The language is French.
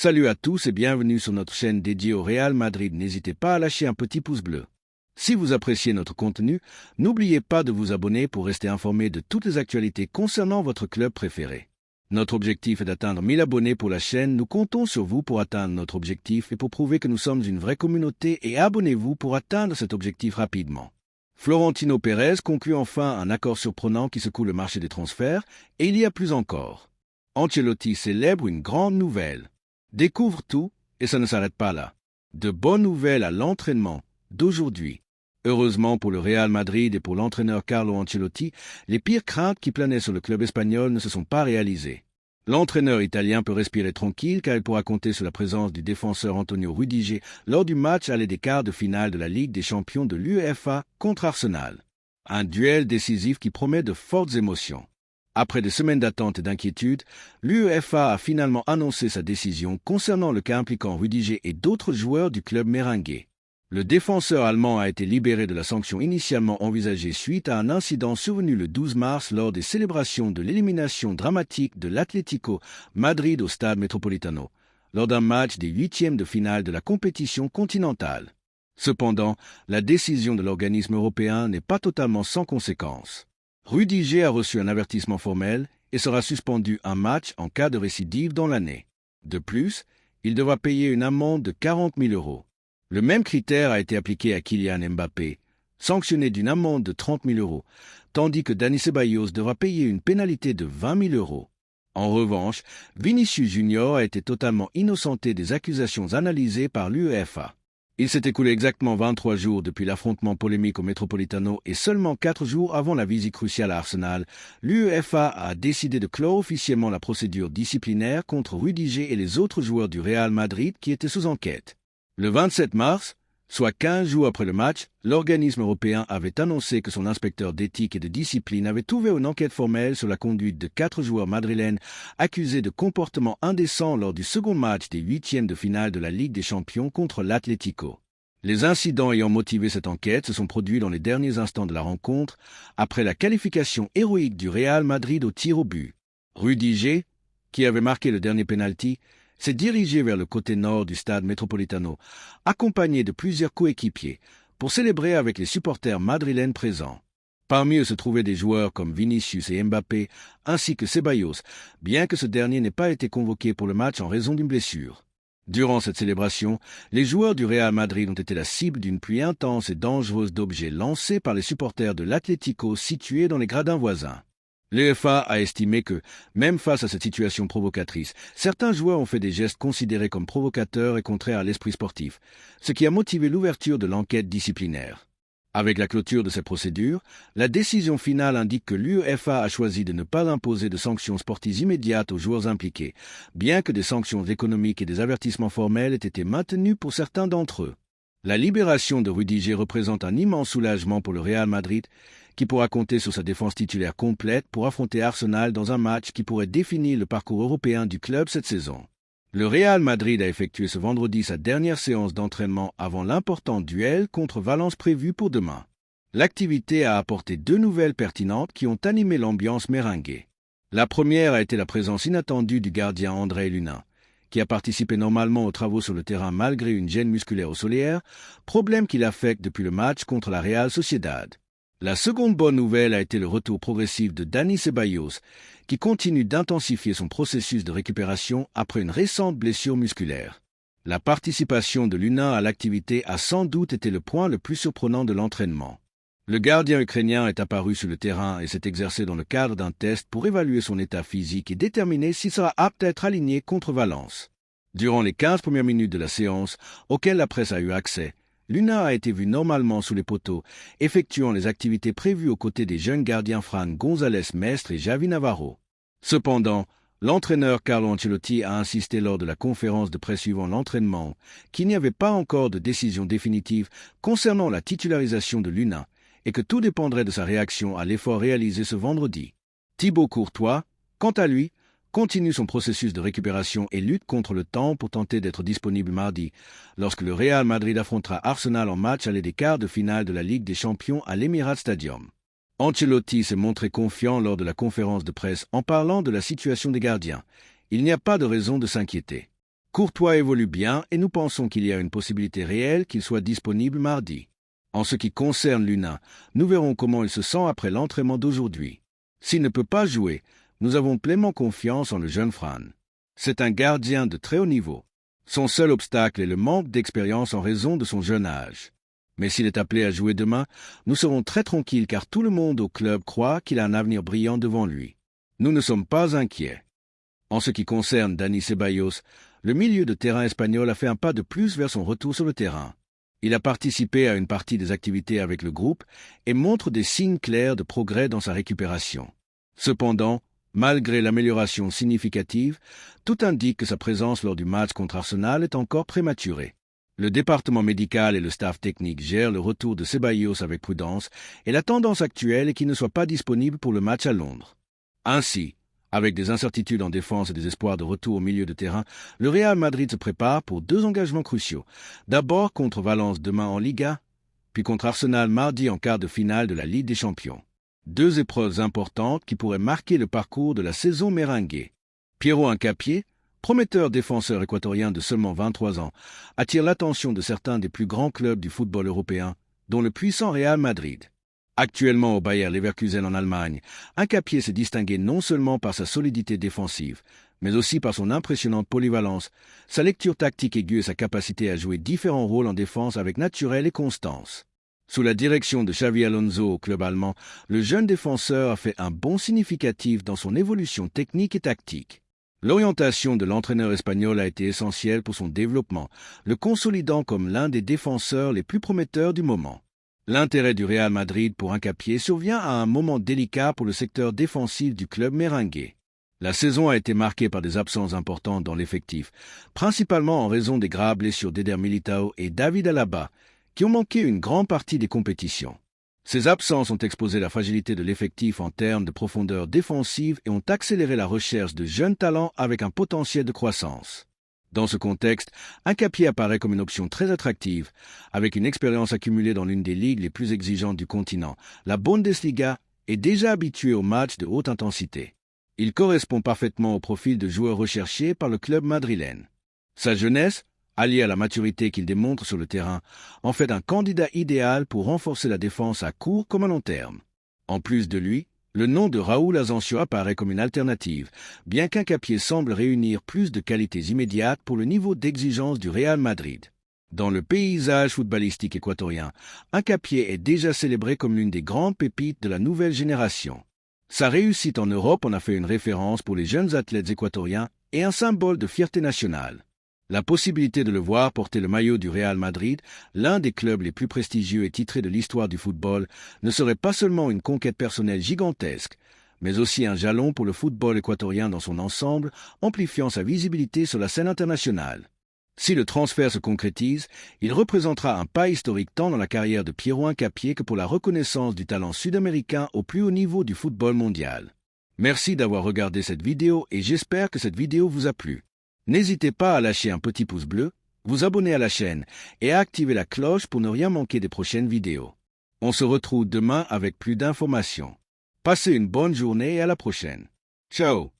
Salut à tous et bienvenue sur notre chaîne dédiée au Real Madrid. N'hésitez pas à lâcher un petit pouce bleu. Si vous appréciez notre contenu, n'oubliez pas de vous abonner pour rester informé de toutes les actualités concernant votre club préféré. Notre objectif est d'atteindre 1000 abonnés pour la chaîne. Nous comptons sur vous pour atteindre notre objectif et pour prouver que nous sommes une vraie communauté, et abonnez-vous pour atteindre cet objectif rapidement. Florentino Pérez conclut enfin un accord surprenant qui secoue le marché des transferts, et il y a plus encore. Ancelotti célèbre une grande nouvelle. Découvre tout, et ça ne s'arrête pas là. De bonnes nouvelles à l'entraînement d'aujourd'hui. Heureusement pour le Real Madrid et pour l'entraîneur Carlo Ancelotti, les pires craintes qui planaient sur le club espagnol ne se sont pas réalisées. L'entraîneur italien peut respirer tranquille car il pourra compter sur la présence du défenseur Antonio Rudiger lors du match aller des quarts de finale de la Ligue des champions de l'UEFA contre Arsenal. Un duel décisif qui promet de fortes émotions. Après des semaines d'attente et d'inquiétude, l'UEFA a finalement annoncé sa décision concernant le cas impliquant Rudiger et d'autres joueurs du club merengue. Le défenseur allemand a été libéré de la sanction initialement envisagée suite à un incident survenu le 12 mars lors des célébrations de l'élimination dramatique de l'Atlético Madrid au Stade Metropolitano, lors d'un match des huitièmes de finale de la compétition continentale. Cependant, la décision de l'organisme européen n'est pas totalement sans conséquences. Rudiger a reçu un avertissement formel et sera suspendu un match en cas de récidive dans l'année. De plus, il devra payer une amende de 40 000 €. Le même critère a été appliqué à Kylian Mbappé, sanctionné d'une amende de 30 000 €, tandis que Dani Ceballos devra payer une pénalité de 20 000 €. En revanche, Vinicius Junior a été totalement innocenté des accusations analysées par l'UEFA. Il s'est écoulé exactement 23 jours depuis l'affrontement polémique au Metropolitano et seulement 4 jours avant la visite cruciale à Arsenal, l'UEFA a décidé de clore officiellement la procédure disciplinaire contre Rudiger et les autres joueurs du Real Madrid qui étaient sous enquête. Le 27 mars, soit 15 jours après le match, l'organisme européen avait annoncé que son inspecteur d'éthique et de discipline avait ouvert une enquête formelle sur la conduite de 4 joueurs madrilènes accusés de comportements indécents lors du second match des huitièmes de finale de la Ligue des champions contre l'Atlético. Les incidents ayant motivé cette enquête se sont produits dans les derniers instants de la rencontre, après la qualification héroïque du Real Madrid au tir au but. Rudiger, qui avait marqué le dernier pénalty, s'est dirigé vers le côté nord du stade Metropolitano, accompagné de plusieurs coéquipiers, pour célébrer avec les supporters madrilènes présents. Parmi eux se trouvaient des joueurs comme Vinicius et Mbappé, ainsi que Ceballos, bien que ce dernier n'ait pas été convoqué pour le match en raison d'une blessure. Durant cette célébration, les joueurs du Real Madrid ont été la cible d'une pluie intense et dangereuse d'objets lancés par les supporters de l'Atlético situés dans les gradins voisins. L'UEFA a estimé que, même face à cette situation provocatrice, certains joueurs ont fait des gestes considérés comme provocateurs et contraires à l'esprit sportif, ce qui a motivé l'ouverture de l'enquête disciplinaire. Avec la clôture de ces procédures, la décision finale indique que l'UEFA a choisi de ne pas imposer de sanctions sportives immédiates aux joueurs impliqués, bien que des sanctions économiques et des avertissements formels aient été maintenus pour certains d'entre eux. La libération de Rudiger représente un immense soulagement pour le Real Madrid, qui pourra compter sur sa défense titulaire complète pour affronter Arsenal dans un match qui pourrait définir le parcours européen du club cette saison. Le Real Madrid a effectué ce vendredi sa dernière séance d'entraînement avant l'important duel contre Valence prévu pour demain. L'activité a apporté 2 nouvelles pertinentes qui ont animé l'ambiance merengue. La première a été la présence inattendue du gardien André Lunin, qui a participé normalement aux travaux sur le terrain malgré une gêne musculaire au solaire, problème qui l'affecte depuis le match contre la Real Sociedad. La seconde bonne nouvelle a été le retour progressif de Dani Ceballos, qui continue d'intensifier son processus de récupération après une récente blessure musculaire. La participation de Lunin à l'activité a sans doute été le point le plus surprenant de l'entraînement. Le gardien ukrainien est apparu sur le terrain et s'est exercé dans le cadre d'un test pour évaluer son état physique et déterminer s'il sera apte à être aligné contre Valence. Durant les 15 premières minutes de la séance, auxquelles la presse a eu accès, Lunin a été vu normalement sous les poteaux, effectuant les activités prévues aux côtés des jeunes gardiens Fran González Mestre et Javi Navarro. Cependant, l'entraîneur Carlo Ancelotti a insisté lors de la conférence de presse suivant l'entraînement qu'il n'y avait pas encore de décision définitive concernant la titularisation de Lunin et que tout dépendrait de sa réaction à l'effort réalisé ce vendredi. Thibaut Courtois, quant à lui, continue son processus de récupération et lutte contre le temps pour tenter d'être disponible mardi, lorsque le Real Madrid affrontera Arsenal en match aller des quarts de finale de la Ligue des champions à l'Emirates Stadium. Ancelotti s'est montré confiant lors de la conférence de presse en parlant de la situation des gardiens. Il n'y a pas de raison de s'inquiéter. Courtois évolue bien et nous pensons qu'il y a une possibilité réelle qu'il soit disponible mardi. En ce qui concerne Luna, nous verrons comment il se sent après l'entraînement d'aujourd'hui. S'il ne peut pas jouer, nous avons pleinement confiance en le jeune Fran. C'est un gardien de très haut niveau. Son seul obstacle est le manque d'expérience en raison de son jeune âge. Mais s'il est appelé à jouer demain, nous serons très tranquilles car tout le monde au club croit qu'il a un avenir brillant devant lui. Nous ne sommes pas inquiets. En ce qui concerne Dani Ceballos, le milieu de terrain espagnol a fait un pas de plus vers son retour sur le terrain. Il a participé à une partie des activités avec le groupe et montre des signes clairs de progrès dans sa récupération. Cependant, malgré l'amélioration significative, tout indique que sa présence lors du match contre Arsenal est encore prématurée. Le département médical et le staff technique gèrent le retour de Ceballos avec prudence et la tendance actuelle est qu'il ne soit pas disponible pour le match à Londres. Ainsi, avec des incertitudes en défense et des espoirs de retour au milieu de terrain, le Real Madrid se prépare pour 2 engagements cruciaux. D'abord contre Valence demain en Liga, puis contre Arsenal mardi en quart de finale de la Ligue des Champions. 2 épreuves importantes qui pourraient marquer le parcours de la saison merengue. Piero Hincapié, prometteur défenseur équatorien de seulement 23 ans, attire l'attention de certains des plus grands clubs du football européen, dont le puissant Real Madrid. Actuellement au Bayer Leverkusen en Allemagne, Hincapié s'est distingué non seulement par sa solidité défensive, mais aussi par son impressionnante polyvalence, sa lecture tactique aiguë et sa capacité à jouer différents rôles en défense avec naturel et constance. Sous la direction de Xavi Alonso au club allemand, le jeune défenseur a fait un bond significatif dans son évolution technique et tactique. L'orientation de l'entraîneur espagnol a été essentielle pour son développement, le consolidant comme l'un des défenseurs les plus prometteurs du moment. L'intérêt du Real Madrid pour Hincapié survient à un moment délicat pour le secteur défensif du club merengue. La saison a été marquée par des absences importantes dans l'effectif, principalement en raison des graves blessures d'Eder Militao et David Alaba, qui ont manqué une grande partie des compétitions. Ces absences ont exposé la fragilité de l'effectif en termes de profondeur défensive et ont accéléré la recherche de jeunes talents avec un potentiel de croissance. Dans ce contexte, Hincapié apparaît comme une option très attractive, avec une expérience accumulée dans l'une des ligues les plus exigeantes du continent, la Bundesliga, est déjà habitué aux matchs de haute intensité. Il correspond parfaitement au profil de joueur recherché par le club madrilène. Sa jeunesse, alliée à la maturité qu'il démontre sur le terrain, en fait un candidat idéal pour renforcer la défense à court comme à long terme. En plus de lui, le nom de Raúl Asensio apparaît comme une alternative, bien qu'Hincapié semble réunir plus de qualités immédiates pour le niveau d'exigence du Real Madrid. Dans le paysage footballistique équatorien, Hincapié est déjà célébré comme l'une des grandes pépites de la nouvelle génération. Sa réussite en Europe en a fait une référence pour les jeunes athlètes équatoriens et un symbole de fierté nationale. La possibilité de le voir porter le maillot du Real Madrid, l'un des clubs les plus prestigieux et titrés de l'histoire du football, ne serait pas seulement une conquête personnelle gigantesque, mais aussi un jalon pour le football équatorien dans son ensemble, amplifiant sa visibilité sur la scène internationale. Si le transfert se concrétise, il représentera un pas historique tant dans la carrière de Piero Hincapié que pour la reconnaissance du talent sud-américain au plus haut niveau du football mondial. Merci d'avoir regardé cette vidéo et j'espère que cette vidéo vous a plu. N'hésitez pas à lâcher un petit pouce bleu, vous abonner à la chaîne et à activer la cloche pour ne rien manquer des prochaines vidéos. On se retrouve demain avec plus d'informations. Passez une bonne journée et à la prochaine. Ciao!